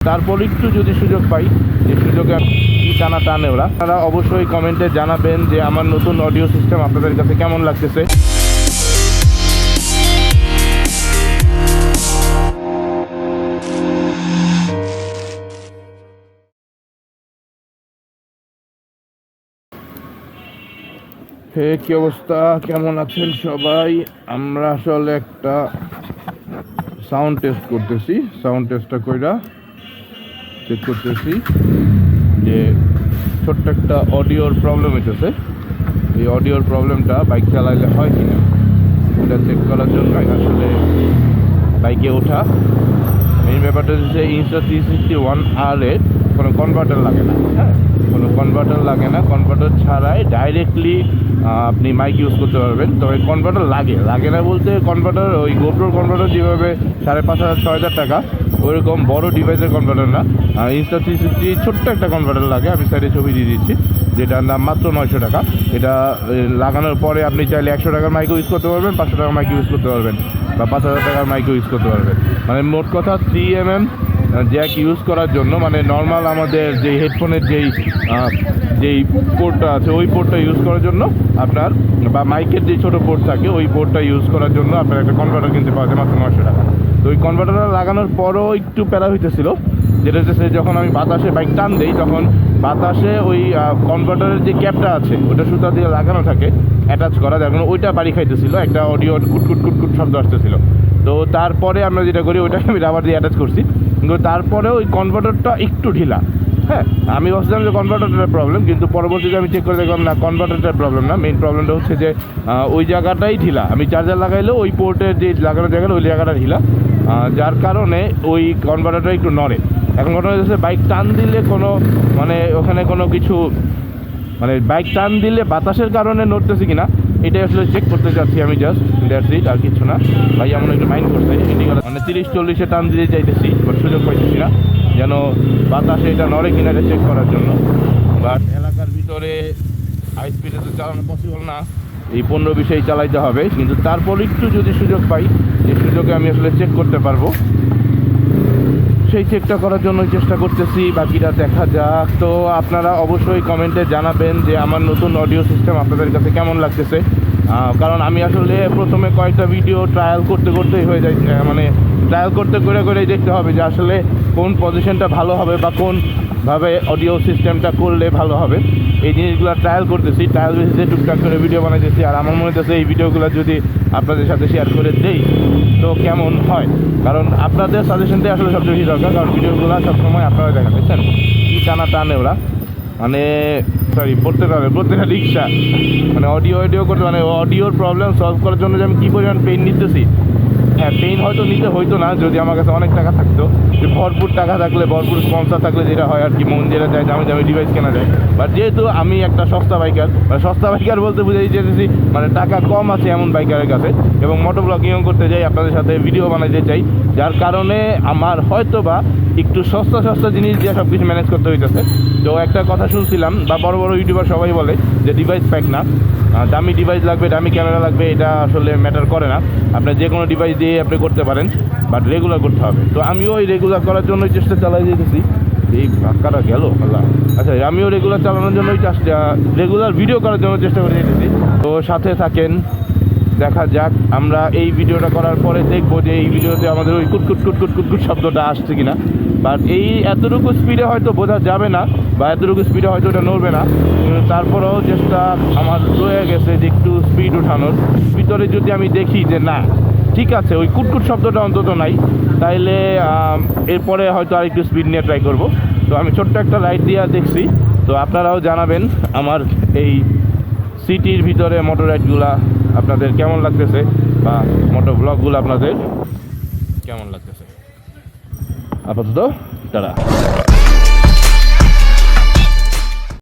তারপর একটু যদি সুযোগ পাই, যে সুযোগে কি টানা টানে ওরা, তারা অবশ্যই কমেন্টে জানাবেন যে আমার নতুন অডিও সিস্টেম আপনাদের কাছে কেমন লাগতেছে। হে কি অবস্থা, কেমন আছেন সবাই? আমরা আসলে একটা সাউন্ড টেস্ট করতেছি। সাউন্ড টেস্টটা কইরা চেক করতেছি যে ছোট্ট একটা অডিওর প্রবলেম হইতেছে। এই অডিওর প্রবলেমটা বাইক চালাইলে হয় কিনা এটা চেক করার জন্য আসলে বাইকে ওঠা। মেইন ব্যাপারটা হচ্ছে Insta360 এর কোনো কনভার্টার লাগে না। হ্যাঁ, কোনো কনভার্টার লাগে না। কনভার্টার ছাড়াই ডাইরেক্টলি আপনি মাইক ইউজ করতে পারবেন। তবে কনভার্টার লাগে না বলতে, কনভার্টার ওই গোপ্রোর কনভার্টার যেভাবে 5,500-6,000 টাকা, ওইরকম বড় ডিভাইসের কনভার্টার না। Insta360 ছোট্ট একটা কনভার্টার লাগে, আমি সাইডে ছবি দিয়ে দিচ্ছি, যেটার নাম মাত্র 900 টাকা। এটা লাগানোর পরে আপনি চাইলে 100 টাকার মাইকও ইউজ করতে পারবেন, 500 টাকার মাইক ইউজ করতে পারবেন, বা 5,000 টাকার মাইকও ইউজ করতে পারবেন। মানে মোট কথা 3mm জ্যাক ইউজ করার জন্য, মানে নর্মাল আমাদের যেই হেডফোনের যেই পোর্টটা আছে ওই পোর্টটা ইউজ করার জন্য আপনার, বা মাইকের যে ছোটো পোর্ট থাকে ওই পোর্টটা ইউজ করার জন্য আপনার একটা কনভার্টার কিনতে পাওয়া যায় মাত্র 900 টাকা। তো ওই কনভার্টারটা লাগানোর পরও একটু প্যারা হইতেছিল, যেটা হচ্ছে যখন আমি বাতাসে বাইক টান দিই তখন বাতাসে ওই কনভার্টারের যে ক্যাপটা আছে ওটা সুতা দিয়ে লাগানো থাকে অ্যাটাচ করা, দেখুন ওইটা বাড়ি খাইতেছিল, একটা অডিও কুটকুট শব্দ আসতেছিল। তো তারপরে আমরা যেটা করি ওইটাকে আমি রাবার দিয়ে অ্যাটাচ করছি, কিন্তু তারপরেও ওই কনভার্টারটা একটু ঢিলা। হ্যাঁ, আমি ভাবছিলাম যে কনভার্টারটার প্রবলেম, কিন্তু পরবর্তীতে আমি চেক করে দেখলাম না, কনভার্টারটার প্রবলেম না। মেইন প্রবলেমটা হচ্ছে যে ওই জায়গাটাই ঢিলা। আমি চার্জার লাগাইলেও ওই পোর্টের যে লাগানোর জায়গাটা ওই জায়গাটা ঢিলা, যার কারণে ওই কনভার্টারটা একটু নড়ে। এখন ঘটনা হচ্ছে বাইক টান দিলে কোনো মানে ওখানে কোনো কিছু, মানে বাইক টান দিলে বাতাসের কারণে নড়তেছে কিনা এটাই আসলে চেক করতে চাচ্ছি আমি, জাস্ট দ্যাটস ইট, আর কিছু না। ভাই এমন একটু মাইন্ড করছে মানে 30-40-এ টান দিতে চাইতেছি, বাট সুযোগ পাইতেছি না, যেন বাতাসে এটা নড়ে কিনা এটা চেক করার জন্য। বাট এলাকার ভিতরে হাই স্পিডে তো চালানো পসিবল না, এই 15-20-এই চালাইতে হবে। কিন্তু তারপর একটু যদি সুযোগ পাই, যে সুযোগে আমি আসলে চেক করতে পারবো, সেই চেকটা করার জন্য চেষ্টা করতেছি। বাকিটা দেখা যাক। তো আপনারা অবশ্যই কমেন্টে জানাবেন যে আমার নতুন অডিও সিস্টেম আপনাদের কাছে কেমন লাগতেছে। কারণ আমি আসলে প্রথমে কয়েকটা ভিডিও ট্রায়াল করতেই হয়ে যায়, মানে ট্রায়াল করেই দেখতে হবে যে আসলে কোন পজিশনটা ভালো হবে বা কোনভাবে অডিও সিস্টেমটা করলে ভালো হবে। এই জিনিসগুলো ট্রায়াল করতেছি, ট্রায়াল বেসিসে টুকটাক করে ভিডিও বানাইতেছি। আর আমার মনে হচ্ছে এই ভিডিওগুলো যদি আপনাদের সাথে শেয়ার করে দেই তো কেমন হয়, কারণ আপনাদের সাজেশনটাই আসলে সবচেয়ে বেশি দরকার। কারণ ভিডিওগুলো সবসময় আপনারা দেখা দেখছেন কী টানে ওরা, মানে সরি প্রত্যেকটা রিক্সা, মানে অডিও করতে, মানে অডিওর প্রবলেম সলভ করার জন্য যে আমি কী পরিমাণ পেইন নিতেছি। হ্যাঁ, পেইন হয়তো নিতে হইতো না যদি আমার কাছে অনেক টাকা থাকতো, যে ভরপুর টাকা থাকলে, ভরপুর স্পন্সর থাকলে যেটা হয় আর কি, মন যেটা চায় দামি ডিভাইস কেনা যায়। বাট যেহেতু আমি একটা সস্তা বাইকার বলতে বুঝাই যেতেছি মানে টাকা কম আছে এমন বাইকারের কাছে, এবং মোটো ব্লগিংও করতে যাই, আপনাদের সাথে ভিডিও বানাইতে চাই, যার কারণে আমার হয়তো বা একটু সস্তা জিনিস দিয়ে সব কিছু ম্যানেজ করতে হইতেছে। তো একটা কথা শুনছিলাম, বা বড় ইউটিউবার সবাই বলে যে ডিভাইস প্যাক না, দামি ডিভাইস লাগবে, দামি ক্যামেরা লাগবে, এটা আসলে ম্যাটার করে না। আপনি যে কোনো ডিভাইস দিয়ে আপনি করতে পারেন, বাট রেগুলার করতে হবে। তো আমিও ওই রেগুলার করার জন্যই চেষ্টা চালাই যেতেছি। এই ধাক্কাটা গেল আল্লাহ। আচ্ছা, আমিও রেগুলার চালানোর জন্যই রেগুলার ভিডিও করার জন্য চেষ্টা করে যেতেছি। তো সাথে থাকেন, দেখা যাক। আমরা এই ভিডিওটা করার পরে দেখবো যে এই ভিডিওতে আমাদের ওই কুটকুট শব্দটা আসছে কিনা। বাট এই এতটুকু স্পিডে হয়তো বোঝা যাবে না, বা এতটুকু স্পিডে হয়তো ওটা নড়বে না, কিন্তু তারপরেও চেষ্টা আমার রয়ে গেছে যে একটু স্পিড উঠানোর। ভিতরে যদি আমি দেখি যে না ঠিক আছে, ওই কুটকুট শব্দটা অন্তত নাই, তাইলে এরপরে হয়তো আর একটু স্পিড নিয়ে ট্রাই করব। তো আমি ছোট্ট একটা লাইট দিয়ে দেখছি। তো আপনারাও জানাবেন আমার এই সিটির ভিতরে মোটর রাইডগুলা আপনাদের কেমন লাগতেছে, বা মোটর ব্লগগুলো আপনাদের কেমন লাগতেছে। আপাতত টাটা।